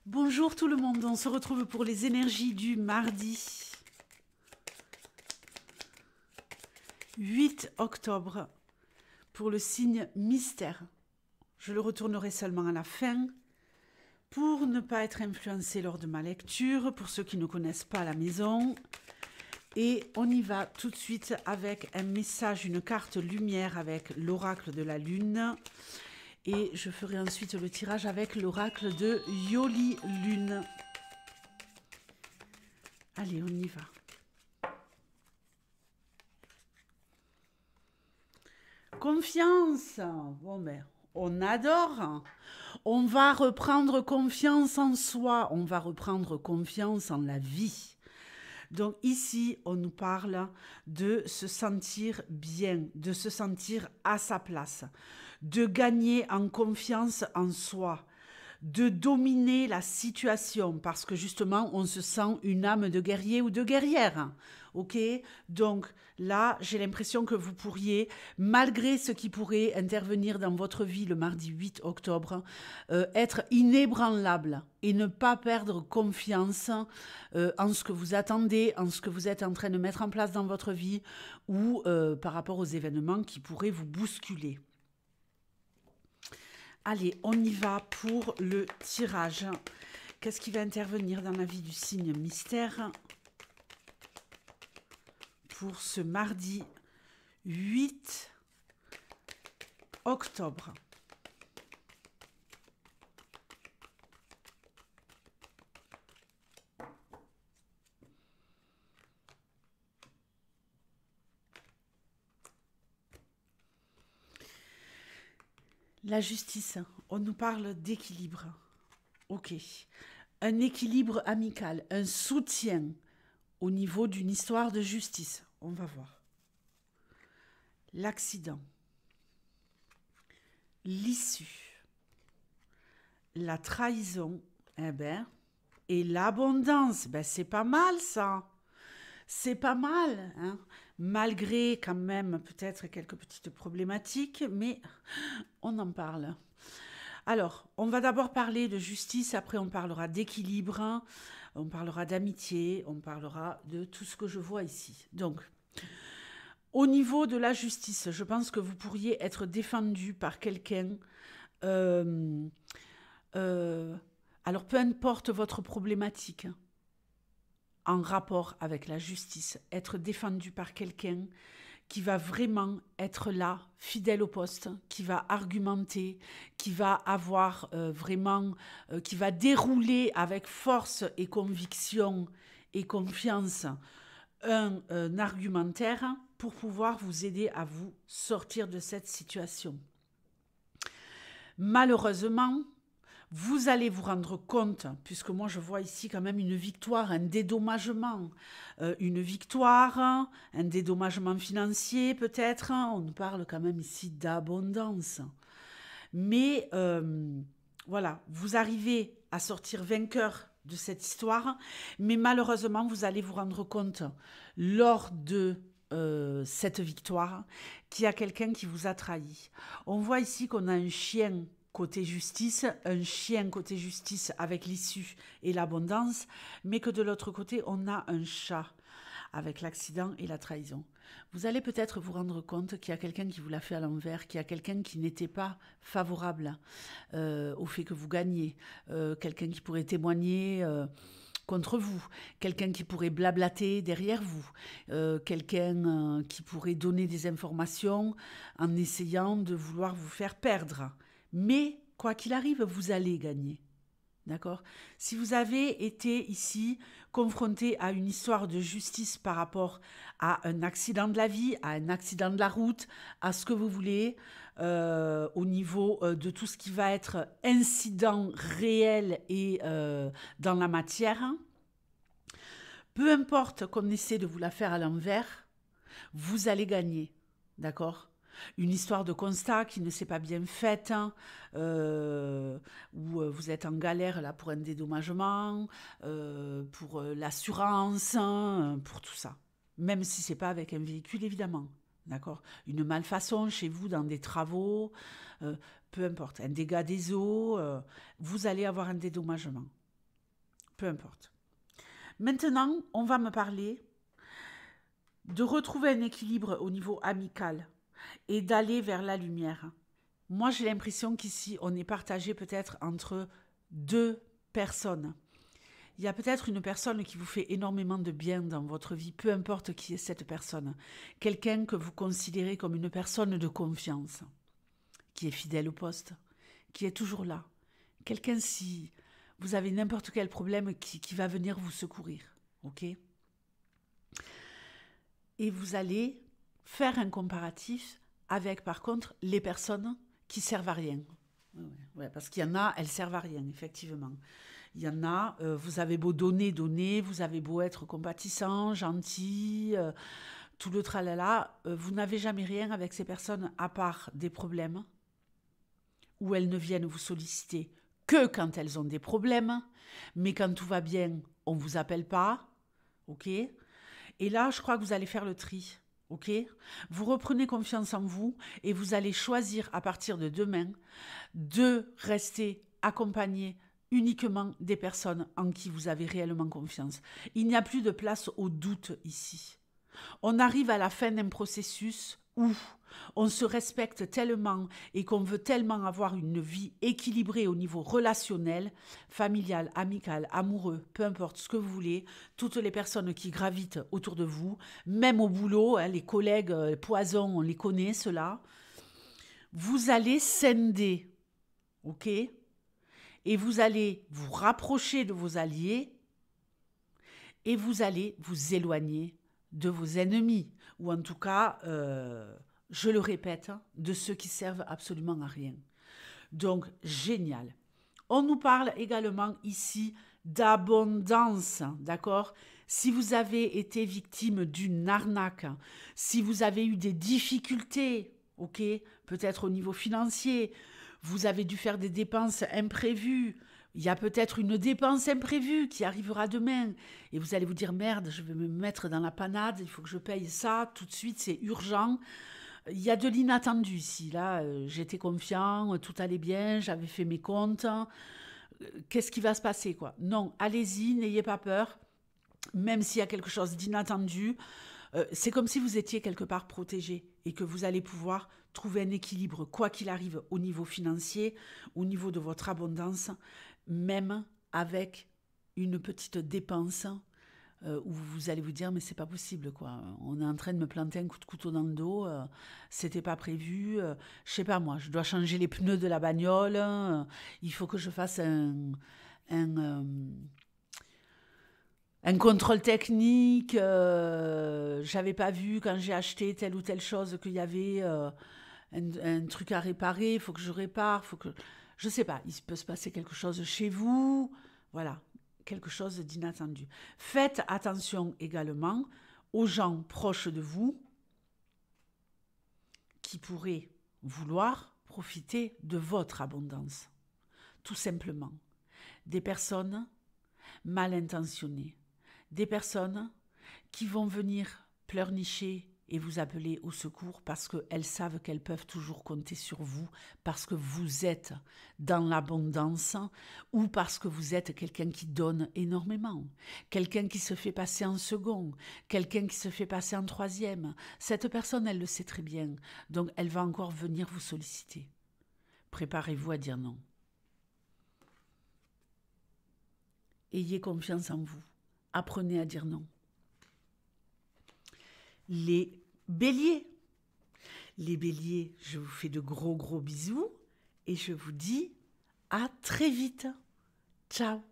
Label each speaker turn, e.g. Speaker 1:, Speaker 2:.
Speaker 1: Bonjour tout le monde, on se retrouve pour les énergies du mardi 8 octobre pour le signe mystère. Je le retournerai seulement à la fin pour ne pas être influencé lors de ma lecture, pour ceux qui ne connaissent pas la maison. Et on y va tout de suite avec un message, une carte lumière avec l'oracle de la lune. Et je ferai ensuite le tirage avec l'oracle de Yoli Lune. Allez, on y va. Confiance. Bon ben, on adore. On va reprendre confiance en soi. On va reprendre confiance en la vie. Donc ici, on nous parle de se sentir bien, de se sentir à sa place, de gagner en confiance en soi, de dominer la situation parce que justement, on se sent une âme de guerrier ou de guerrière. Ok? Donc là, j'ai l'impression que vous pourriez, malgré ce qui pourrait intervenir dans votre vie le mardi 8 octobre, être inébranlable et ne pas perdre confiance en ce que vous attendez, en ce que vous êtes en train de mettre en place dans votre vie ou par rapport aux événements qui pourraient vous bousculer. Allez, on y va pour le tirage. Qu'est-ce qui va intervenir dans la vie du signe mystère pour ce mardi 8 octobre? La justice, on nous parle d'équilibre. Ok. Un équilibre amical, un soutien au niveau d'une histoire de justice. On va voir. L'accident. L'issue. La trahison. Et l'abondance. C'est pas mal ça. C'est pas mal, hein, malgré quand même peut-être quelques petites problématiques, mais on en parle. Alors, on va d'abord parler de justice, après on parlera d'équilibre, on parlera d'amitié, on parlera de tout ce que je vois ici. Donc, au niveau de la justice, je pense que vous pourriez être défendu par quelqu'un. Alors, peu importe votre problématique, en rapport avec la justice, être défendu par quelqu'un qui va vraiment être là, fidèle au poste, qui va argumenter, qui va avoir qui va dérouler avec force et conviction et confiance un argumentaire pour pouvoir vous aider à vous sortir de cette situation. Malheureusement, vous allez vous rendre compte, puisque moi je vois ici quand même une victoire, un dédommagement, un dédommagement financier peut-être, on nous parle quand même ici d'abondance. Mais voilà, vous arrivez à sortir vainqueur de cette histoire, mais malheureusement vous allez vous rendre compte lors de cette victoire qu'il y a quelqu'un qui vous a trahi. On voit ici qu'on a un chien côté justice, un chien côté justice avec l'issue et l'abondance, mais que de l'autre côté, on a un chat avec l'accident et la trahison. Vous allez peut-être vous rendre compte qu'il y a quelqu'un qui vous l'a fait à l'envers, qu'il y a quelqu'un qui n'était pas favorable au fait que vous gagnez, quelqu'un qui pourrait témoigner contre vous, quelqu'un qui pourrait blablater derrière vous, quelqu'un qui pourrait donner des informations en essayant de vouloir vous faire perdre. Mais, quoi qu'il arrive, vous allez gagner. D'accord? Si vous avez été ici confronté à une histoire de justice par rapport à un accident de la vie, à un accident de la route, à ce que vous voulez, au niveau de tout ce qui va être incident réel et dans la matière, peu importe qu'on essaie de vous la faire à l'envers, vous allez gagner. D'accord? Une histoire de constat qui ne s'est pas bien faite, hein, où vous êtes en galère là pour un dédommagement, pour l'assurance, hein, pour tout ça. Même si ce n'est pas avec un véhicule, évidemment. D'accord? Une malfaçon chez vous dans des travaux, peu importe, un dégât des eaux, vous allez avoir un dédommagement. peu importe. Maintenant, on va me parler de retrouver un équilibre au niveau amical et d'aller vers la lumière. Moi, j'ai l'impression qu'ici, on est partagé peut-être entre deux personnes. Il y a peut-être une personne qui vous fait énormément de bien dans votre vie, peu importe qui est cette personne. Quelqu'un que vous considérez comme une personne de confiance, qui est fidèle au poste, qui est toujours là. Quelqu'un, si vous avez n'importe quel problème, qui va venir vous secourir. Ok ? Et vous allez faire un comparatif avec, par contre, les personnes qui servent à rien. Ouais, parce qu'il y en a, elles servent à rien, effectivement. Il y en a, vous avez beau donner, vous avez beau être compatissant, gentil, tout le tralala, vous n'avez jamais rien avec ces personnes à part des problèmes, où elles ne viennent vous solliciter que quand elles ont des problèmes, mais quand tout va bien, on ne vous appelle pas, ok ? Et là, je crois que vous allez faire le tri. Ok ? Vous reprenez confiance en vous et vous allez choisir à partir de demain de rester accompagné uniquement des personnes en qui vous avez réellement confiance. Il n'y a plus de place au doute ici. On arrive à la fin d'un processus où on se respecte tellement et qu'on veut tellement avoir une vie équilibrée au niveau relationnel, familial, amical, amoureux, peu importe ce que vous voulez, toutes les personnes qui gravitent autour de vous, même au boulot, hein, les collègues poisons, on les connaît, ceux-là, vous allez scinder, ok ? Et vous allez vous rapprocher de vos alliés et vous allez vous éloigner de vos ennemis, ou en tout cas, je le répète, de ceux qui servent absolument à rien. Donc, génial. On nous parle également ici d'abondance, d'accord ? Si vous avez été victime d'une arnaque, si vous avez eu des difficultés, ok, peut-être au niveau financier, vous avez dû faire des dépenses imprévues, il y a peut-être une dépense imprévue qui arrivera demain et vous allez vous dire merde, je vais me mettre dans la panade, il faut que je paye ça tout de suite, c'est urgent. Il y a de l'inattendu ici, là, j'étais confiant, tout allait bien, j'avais fait mes comptes. Qu'est-ce qui va se passer, quoi ? Non, allez-y, n'ayez pas peur, même s'il y a quelque chose d'inattendu. C'est comme si vous étiez quelque part protégé et que vous allez pouvoir trouver un équilibre, quoi qu'il arrive, au niveau financier, au niveau de votre abondance, même avec une petite dépense où vous allez vous dire mais c'est pas possible, quoi. On est en train de me planter un coup de couteau dans le dos, c'était pas prévu, je sais pas moi, je dois changer les pneus de la bagnole, il faut que je fasse un contrôle technique, j'avais pas vu quand j'ai acheté telle ou telle chose qu'il y avait un truc à réparer, il faut que je répare, je sais pas, il peut se passer quelque chose chez vous, voilà, quelque chose d'inattendu. Faites attention également aux gens proches de vous qui pourraient vouloir profiter de votre abondance, tout simplement. Des personnes mal intentionnées, des personnes qui vont venir pleurnicher et vous appeler au secours parce qu'elles savent qu'elles peuvent toujours compter sur vous, parce que vous êtes dans l'abondance ou parce que vous êtes quelqu'un qui donne énormément, quelqu'un qui se fait passer en second, quelqu'un qui se fait passer en troisième. Cette personne, elle le sait très bien, donc elle va encore venir vous solliciter. Préparez-vous à dire non. Ayez confiance en vous. Apprenez à dire non. Les béliers, je vous fais de gros bisous et je vous dis à très vite. Ciao.